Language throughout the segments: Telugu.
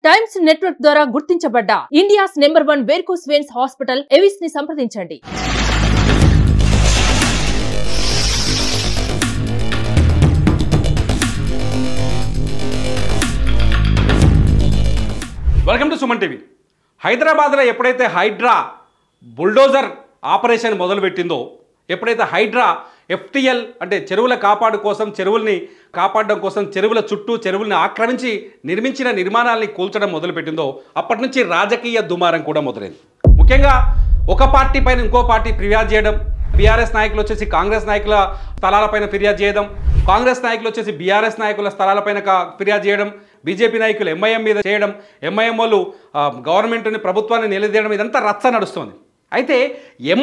టైమ్స్ నెట్వర్క్ ద్వారా గుర్తించబడ్డ India's number 1 varicose veins hospital Avis ని సంప్రదించండి. Welcome to Suman TV. హైదరాబాద్లో ఎప్పుడైతే హైడ్రా బుల్డోజర్ ఆపరేషన్ మొదలుపెట్టిందో, ఎప్పుడైతే హైడ్రా FTL అంటే చెరువుల కాపాడు కోసం, చెరువుల్ని కాపాడడం కోసం చెరువుల చుట్టూ చెరువుల్ని ఆక్రమించి నిర్మించిన నిర్మాణాలని కూల్చడం మొదలుపెట్టిందో అప్పటి నుంచి రాజకీయ దుమారం కూడా మొదలైంది. ముఖ్యంగా ఒక పార్టీ పైన ఇంకో పార్టీ ఫిర్యాదు చేయడం, బీఆర్ఎస్ నాయకులు వచ్చేసి కాంగ్రెస్ నాయకుల స్థలాలపైన ఫిర్యాదు చేయడం, కాంగ్రెస్ నాయకులు వచ్చేసి బీఆర్ఎస్ నాయకుల స్థలాలపైన ఫిర్యాదు చేయడం, బీజేపీ నాయకులు MIM మీద చేయడం, MIM వాళ్ళు గవర్నమెంట్ని ప్రభుత్వాన్ని నిలదీయడం, ఇదంతా రచ్చ నడుస్తుంది. అయితే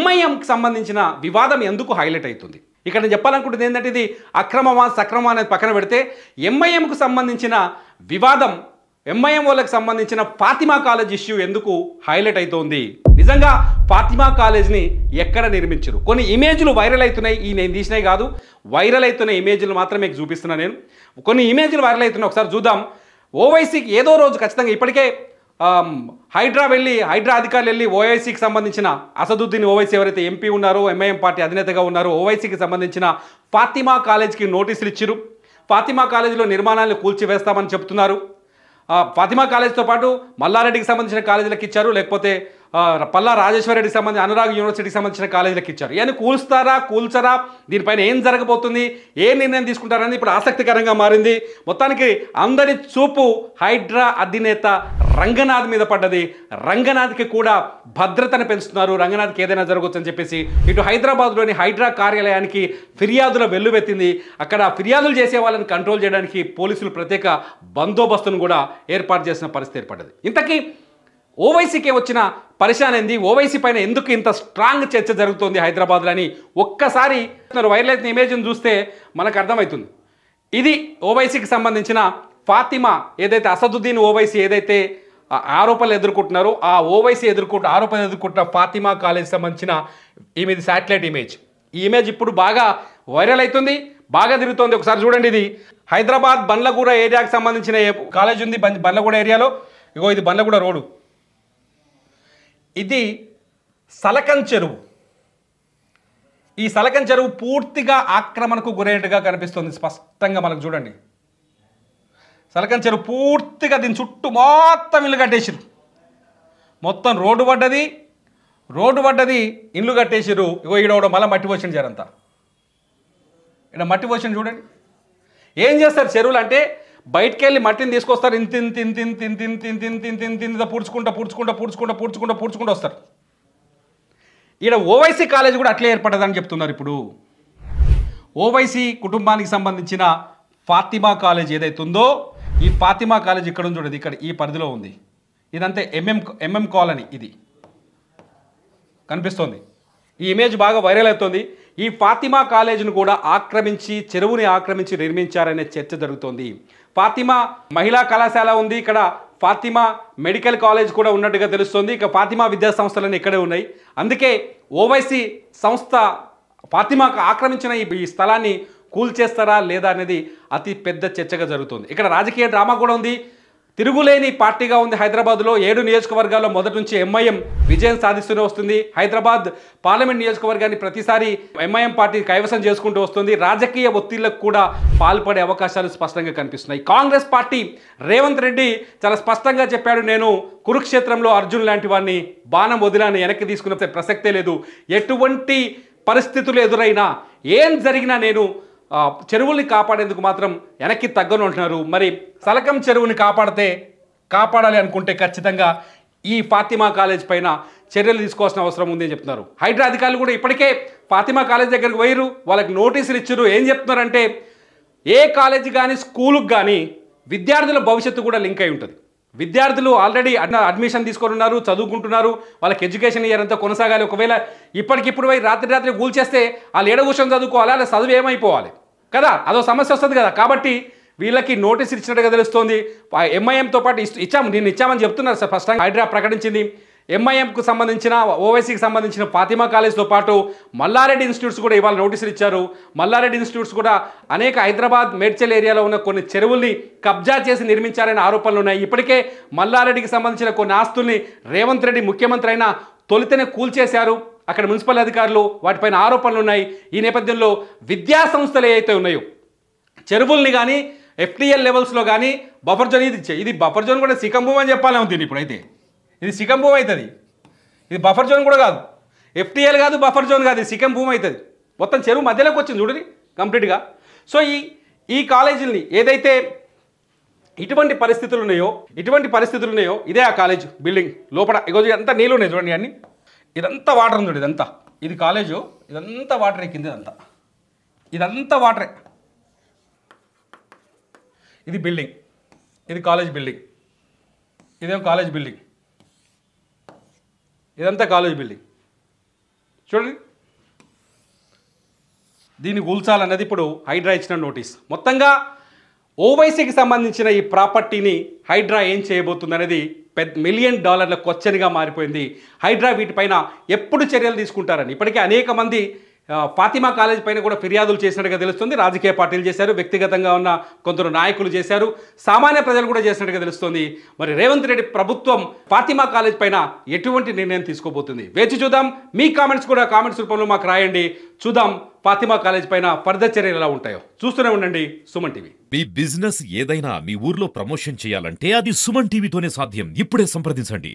MIMకి సంబంధించిన వివాదం ఎందుకు హైలైట్ అవుతుంది? ఇక్కడ నేను చెప్పాలనుకుంటుంది ఏంటంటే, ఇది అక్రమమా సక్రమా అనేది పక్కన పెడితే MIMకు సంబంధించిన వివాదం, MIM వాళ్ళకి సంబంధించిన ఫాతిమా కాలేజ్ ఇష్యూ ఎందుకు హైలైట్ అవుతోంది? నిజంగా ఫాతిమా కాలేజ్ని ఎక్కడ నిర్మించరు? కొన్ని ఇమేజ్లు వైరల్ అవుతున్నాయి. ఈ నేను తీసినాయి కాదు, వైరల్ అవుతున్న ఇమేజ్లు మాత్రమే మీకు చూపిస్తున్నా. నేను కొన్ని ఇమేజ్లు వైరల్ అవుతున్నాయి, ఒకసారి చూద్దాం. ఓవైసీకి ఏదో రోజు ఖచ్చితంగా ఇప్పటికే హైడ్రా అధికారులు వెళ్ళి ఓవైసీకి సంబంధించిన అసదుద్దీన్ ఓవైసీ ఎవరైతే ఎంపీ ఉన్నారో, MIM పార్టీ అధినేతగా ఉన్నారో, ఓవైసీకి సంబంధించిన ఫాతిమా కాలేజ్కి నోటీసులు ఇచ్చారు. ఫాతిమా కాలేజీలో నిర్మాణాలను కూల్చివేస్తామని చెప్తున్నారు. ఫాతిమా కాలేజ్తో పాటు మల్లారెడ్డికి సంబంధించిన కాలేజీలకు ఇచ్చారు, లేకపోతే పల్లా రాజేశ్వరరెడ్డికి సంబంధించి అనురాగ్ యూనివర్సిటీకి సంబంధించిన కాలేజీలకు ఇచ్చారు. ఇవన్నీ కూల్చరా, దీనిపైన ఏం జరగబోతుంది, ఏ నిర్ణయం తీసుకుంటారని ఇప్పుడు ఆసక్తికరంగా మారింది. మొత్తానికి అందరి చూపు హైడ్రా అధినేత రంగనాథ్ మీద పడ్డది. రంగనాథ్కి కూడా భద్రతను పెంచుతున్నారు. రంగనాథ్కి ఏదైనా జరగవచ్చని చెప్పేసి ఇటు హైదరాబాద్లోని హైడ్రా కార్యాలయానికి ఫిర్యాదుల వెల్లువెత్తింది. అక్కడ ఫిర్యాదులు చేసే వాళ్ళని కంట్రోల్ చేయడానికి పోలీసులు ప్రత్యేక బందోబస్తును కూడా ఏర్పాటు చేసిన పరిస్థితి ఏర్పడ్డది. ఇంతకీ ఓవైసీకి వచ్చిన పరిశాన్ ఏంది? ఓవైసీ పైన ఎందుకు ఇంత స్ట్రాంగ్ చర్చ జరుగుతుంది హైదరాబాద్లో అని ఒక్కసారి వైరల్ అయిన ఇమేజ్ని చూస్తే మనకు అర్థమవుతుంది. ఇది ఓవైసీకి సంబంధించిన ఫాతిమా, ఏదైతే అసదుద్దీన్ ఓవైసీ ఏదైతే ఆరోపణలు ఎదుర్కొంటున్నారో, ఆ ఓవైసీ ఆరోపణలు ఎదుర్కొంటున్న ఫాతిమా కాలేజ్ సంబంధించిన ఇది శాటిలైట్ ఇమేజ్. ఈ ఇమేజ్ ఇప్పుడు బాగా వైరల్ అవుతుంది, బాగా తిరుగుతుంది. ఒకసారి చూడండి. ఇది హైదరాబాద్ బండ్లగూడ ఏరియాకి సంబంధించిన కాలేజ్ ఉంది. బండ్లగూడ ఏరియాలో ఇగో ఇది బండ్లగూడ రోడ్డు, ఇది సలకన్ చెరువు. ఈ సలకన్ చెరువు పూర్తిగా ఆక్రమణకు గురైనట్టుగా కనిపిస్తుంది స్పష్టంగా మనకు. చూడండి, సలకన్ చెరువు పూర్తిగా దీని చుట్టూ మొత్తం ఇల్లు కట్టేసిరు. మొత్తం రోడ్డు పడ్డది, ఇల్లు కట్టేసిరు. ఇగో ఈడ మళ్ళీ మట్టి పోసిండు జరంతా. ఇక్కడ మట్టి పోసిండు చూడండి. ఏం చేస్తారు చెరువులు అంటే, బయటికి వెళ్ళి మట్టిని తీసుకొస్తారు, ఇంత పూడ్చుకుంటూ వస్తారు. ఈడ ఓవైసీ కాలేజ్ కూడా అట్లే ఏర్పడదని చెప్తున్నారు. ఇప్పుడు ఓవైసీ కుటుంబానికి సంబంధించిన ఫాతిమా కాలేజ్ ఏదైతే ఉందో, ఈ ఫాతిమా కాలేజ్ ఇక్కడ ఉంది చూడండి, ఇక్కడ ఈ పరిధిలో ఉంది. ఇదంతే MM కాలనీ ఇది కనిపిస్తుంది. ఈ ఇమేజ్ బాగా వైరల్ అవుతుంది. ఈ ఫాతిమా కాలేజీని కూడా చెరువుని ఆక్రమించి నిర్మించారనే చర్చ జరుగుతోంది. ఫాతిమా మహిళా కళాశాల ఉంది, ఇక్కడ ఫాతిమా మెడికల్ కాలేజ్ కూడా ఉన్నట్టుగా తెలుస్తుంది. ఇక ఫాతిమా విద్యా సంస్థలన్నీ ఇక్కడే ఉన్నాయి. అందుకే ఓవైసీ సంస్థ ఫాతిమాకు ఆక్రమించిన ఈ స్థలాన్ని కూల్చేస్తారా లేదా అనేది అతి పెద్ద చర్చగా జరుగుతుంది. ఇక్కడ రాజకీయ డ్రామా కూడా ఉంది. తిరుగులేని పార్టీగా ఉంది హైదరాబాద్లో. 7 నియోజకవర్గాల్లో మొదటి నుంచి MIM విజయం సాధిస్తూనే వస్తుంది. హైదరాబాద్ పార్లమెంట్ నియోజకవర్గాన్ని ప్రతిసారి MIM పార్టీ కైవసం చేసుకుంటూ వస్తుంది. రాజకీయ ఒత్తిళ్లకు కూడా పాల్పడే అవకాశాలు స్పష్టంగా కనిపిస్తున్నాయి. కాంగ్రెస్ పార్టీ రేవంత్ రెడ్డి చాలా స్పష్టంగా చెప్పాడు, నేను కురుక్షేత్రంలో అర్జున్ లాంటి వాడిని, బాణం వదిలాను, వెనక్కి తీసుకునే ప్రసక్తే లేదు. ఎటువంటి పరిస్థితులు ఎదురైనా, ఏం జరిగినా నేను చెరువుల్ని కాపాడేందుకు మాత్రం వెనక్కి తగ్గను అంటున్నారు. మరి సలకం చెరువుని కాపాడాలి అనుకుంటే ఖచ్చితంగా ఈ ఫాతిమా కాలేజ్ పైన చర్యలు తీసుకోవాల్సిన అవసరం ఉంది అని చెప్తున్నారు. హైడ్రా అధికారులు కూడా ఇప్పటికే ఫాతిమా కాలేజ్ దగ్గరికి పోయారు, వాళ్ళకి నోటీసులు ఇచ్చారు. ఏం చెప్తున్నారంటే, ఏ కాలేజీ కానీ స్కూలుకి కానీ విద్యార్థుల భవిష్యత్తు కూడా లింక్ అయి ఉంటుంది. విద్యార్థులు ఆల్రెడీ అడ్మిషన్ తీసుకొని ఉన్నారు, చదువుకుంటున్నారు, వాళ్ళకి ఎడ్యుకేషన్ ఇయర్ అంతా కొనసాగాలి. ఒకవేళ ఇప్పటికిప్పుడు పోయి రాత్రి కూల్చేస్తే వాళ్ళు ఏడ కూర్చొని చదువుకోవాలి, అలా చదువు ఏమైపోవాలి కదా, అదో సమస్య వస్తుంది కదా. కాబట్టి వీళ్ళకి నోటీసులు ఇచ్చినట్టుగా తెలుస్తోంది. MIMతో పాటు నిన్న ఇచ్చామని చెప్తున్నారు సార్. ఫస్ట్ టైం హైడ్రా ప్రకటించింది. ఎంఐఎంకు సంబంధించిన ఓవైసీకి సంబంధించిన ఫాతిమా కాలేజ్తో పాటు మల్లారెడ్డి ఇన్స్టిట్యూట్స్ కూడా ఇవాళ నోటీసులు ఇచ్చారు. మల్లారెడ్డి ఇన్స్టిట్యూట్స్ కూడా అనేక హైదరాబాద్ మేడ్చల్ ఏరియాలో ఉన్న కొన్ని చెరువుల్ని కబ్జా చేసి నిర్మించారనే ఆరోపణలు ఉన్నాయి. ఇప్పటికే మల్లారెడ్డికి సంబంధించిన కొన్ని ఆస్తుల్ని రేవంత్ రెడ్డి ముఖ్యమంత్రి అయినా తొలితేనే కూల్చేశారు. అక్కడ మున్సిపల్ అధికారులు, వాటిపైన ఆరోపణలు ఉన్నాయి. ఈ నేపథ్యంలో విద్యా సంస్థలు ఏవైతే ఉన్నాయో చెరువుల్ని కానీ ఎఫ్టీఎల్ లెవెల్స్లో కానీ బఫర్ జోన్, ఇది బఫర్ జోన్ కూడా సికంభూమి అని చెప్పాలి దీన్ని. ఇప్పుడైతే ఇది సికం భూమి అవుతుంది. ఇది బఫర్ జోన్ కూడా కాదు, ఎఫ్టీఎల్ కాదు, బఫర్ జోన్ కాదు, ఇది సికం భూమి అవుతుంది. మొత్తం చెరువు మధ్యలోకి వచ్చింది చూడండి కంప్లీట్గా. సో ఈ కాలేజీలని ఏదైతే ఇటువంటి పరిస్థితులు ఉన్నాయో ఇదే ఆ కాలేజ్ బిల్డింగ్ లోపల. ఇగో అంతా నీళ్ళు ఉన్నాయి చూడండి, అన్ని ఇదంతా వాటర్ ఉంది. ఇదంతా ఇది కాలేజు, ఇదంతా వాటర్ ఎక్కింది. ఇదంతా వాటరే. ఇది బిల్డింగ్, ఇది కాలేజ్ బిల్డింగ్, ఇదేమో కాలేజ్ బిల్డింగ్, ఇదంతా కాలేజ్ బిల్డింగ్ చూడండి. దీన్ని కూల్చాలన్నది ఇప్పుడు హైడ్రా ఇచ్చిన నోటీస్. మొత్తంగా ఓవైసీకి సంబంధించిన ఈ ప్రాపర్టీని హైడ్రా ఏం చేయబోతుంది అనేది $1 మిలియన్ క్వశ్చన్గా మారిపోయింది. హైడ్రా వీటిపైన ఎప్పుడు చర్యలు తీసుకుంటారని ఇప్పటికే అనేక మంది ఫాతిమా కాలేజ్ పైన కూడా ఫిర్యాదులు చేసినట్టుగా తెలుస్తుంది. రాజకీయ పార్టీలు చేశారు, వ్యక్తిగతంగా ఉన్న కొందరు నాయకులు చేశారు, సామాన్య ప్రజలు కూడా చేసినట్టుగా తెలుస్తుంది. మరి రేవంత్ రెడ్డి ప్రభుత్వం ఫాతిమా కాలేజ్ పైన ఎటువంటి నిర్ణయం తీసుకోబోతుంది వేచి చూద్దాం. మీ కామెంట్స్ కూడా కామెంట్స్ రూపంలో మాకు రాయండి. చూద్దాం ఫాతిమా కాలేజ్ పైన ఫర్దర్ చర్యలు ఎలా ఉంటాయో. చూస్తూనే ఉండండి సుమన్ టీవీ. మీ బిజినెస్ ఏదైనా మీ ఊర్లో ప్రమోషన్ చేయాలంటే అది సుమన్ టీవీతోనే సాధ్యం. ఇప్పుడే సంప్రదించండి.